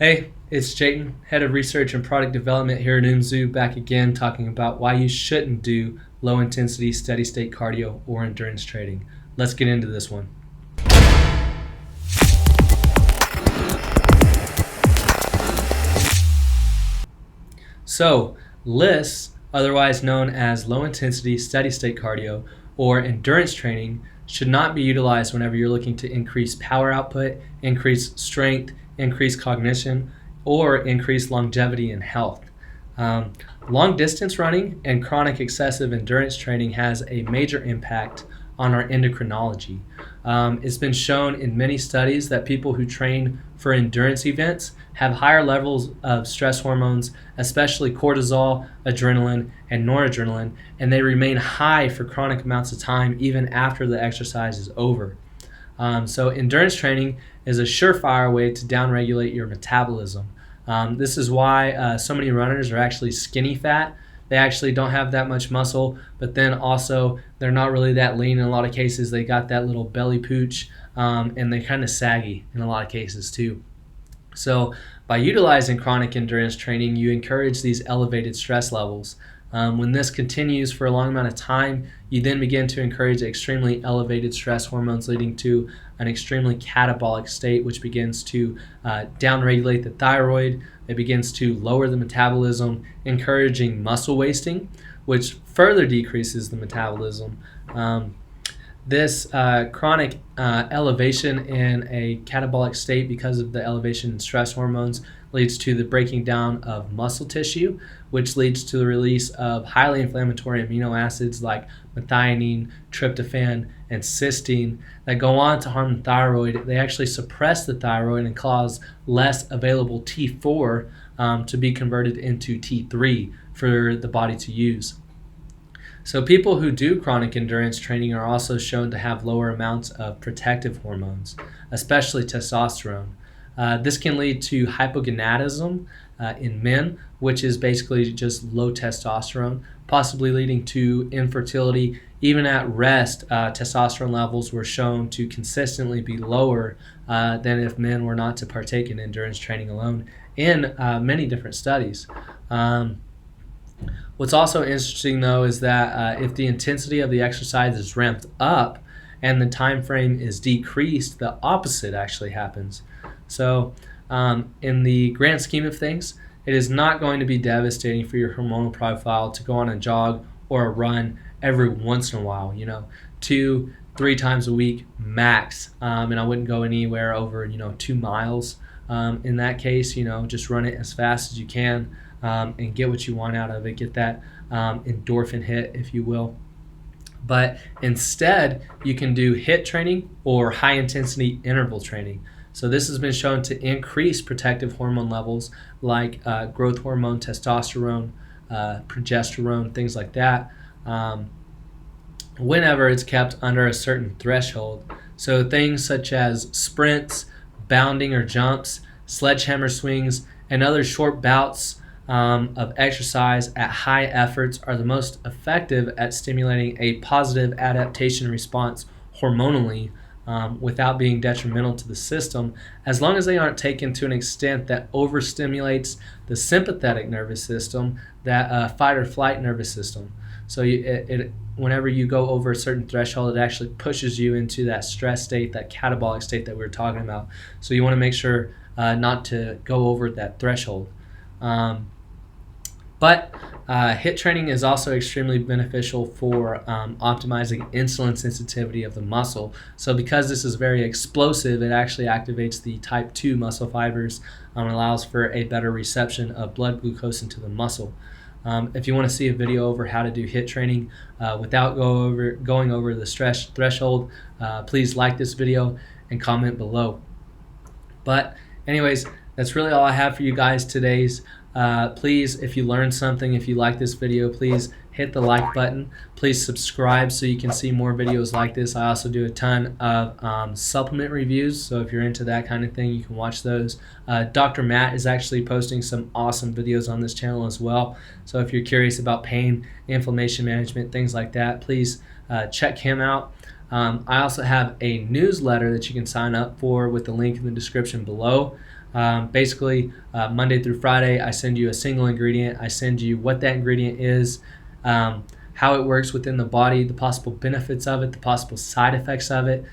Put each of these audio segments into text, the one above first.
Hey, it's Jayton, Head of Research and Product Development here at UMZU, back again talking about why you shouldn't do low intensity steady state cardio or endurance training. Let's get into this one. So, LISS, otherwise known as low intensity steady state cardio or endurance training, should not be utilized whenever you're looking to increase power output, increase strength, increase cognition, or increase longevity and health. Long distance running and chronic excessive endurance training has a major impact on our endocrinology. It's been shown in many studies that people who train for endurance events have higher levels of stress hormones, especially cortisol, adrenaline, and noradrenaline, and they remain high for chronic amounts of time even after the exercise is over. So endurance training is a surefire way to downregulate your metabolism. This is why so many runners are actually skinny fat. They actually don't have that much muscle, but then also they're not really that lean in a lot of cases. They got that little belly pooch, and they're kind of saggy in a lot of cases too. So by utilizing chronic endurance training, you encourage these elevated stress levels. When this continues for a long amount of time, you then begin to encourage extremely elevated stress hormones, leading to an extremely catabolic state, which begins to downregulate the thyroid. It begins to lower the metabolism, encouraging muscle wasting, which further decreases the metabolism. This chronic elevation in a catabolic state because of the elevation in stress hormones leads to the breaking down of muscle tissue, which leads to the release of highly inflammatory amino acids like methionine, tryptophan, and cysteine that go on to harm the thyroid. They actually suppress the thyroid and cause less available T4 to be converted into T3 for the body to use. So people who do chronic endurance training are also shown to have lower amounts of protective hormones, especially testosterone. This can lead to hypogonadism in men, which is basically just low testosterone, possibly leading to infertility. Even at rest, testosterone levels were shown to consistently be lower than if men were not to partake in endurance training alone in many different studies. What's also interesting though is that if the intensity of the exercise is ramped up and the time frame is decreased, the opposite actually happens. So in the grand scheme of things, it is not going to be devastating for your hormonal profile to go on a jog or a run every once in a while, 2-3 times a week max, and I wouldn't go anywhere over 2 miles. In that case, just run it as fast as you can. And get what you want out of it, get that endorphin hit, if you will. But instead, you can do HIIT training or high intensity interval training. So this has been shown to increase protective hormone levels like growth hormone, testosterone, progesterone, things like that, whenever it's kept under a certain threshold. So things such as sprints, bounding or jumps, sledgehammer swings, and other short bouts of exercise at high efforts are the most effective at stimulating a positive adaptation response hormonally without being detrimental to the system, as long as they aren't taken to an extent that overstimulates the sympathetic nervous system, that fight or flight nervous system. So whenever you go over a certain threshold, it actually pushes you into that stress state, that catabolic state that we were talking about. So you want to make sure not to go over that threshold. But HIIT training is also extremely beneficial for optimizing insulin sensitivity of the muscle. So because this is very explosive, it actually activates the type 2 muscle fibers and allows for a better reception of blood glucose into the muscle. If you want to see a video over how to do HIIT training without going over the stress threshold, please like this video and comment below. But anyways, that's really all I have for you guys today. Please, if you learned something, if you like this video, please hit the like button. Please subscribe so you can see more videos like this. I also do a ton of supplement reviews, so if you're into that kind of thing, you can watch those. Dr. Matt is actually posting some awesome videos on this channel as well. So if you're curious about pain, inflammation management, things like that, please check him out. I also have a newsletter that you can sign up for with the link in the description below. Basically, Monday through Friday, I send you a single ingredient. I send you what that ingredient is, how it works within the body, the possible benefits of it, the possible side effects of it,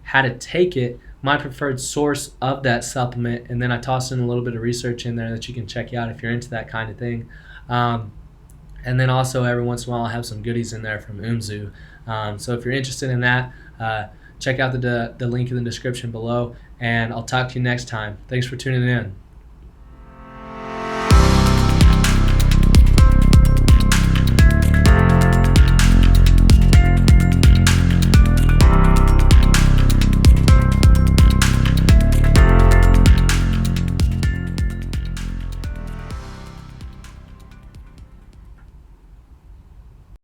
how to take it, my preferred source of that supplement, and then I toss in a little bit of research in there that you can check out if you're into that kind of thing. And then also every once in a while I have some goodies in there from UMZU. So if you're interested in that, check out the link in the description below, and I'll talk to you next time. Thanks for tuning in.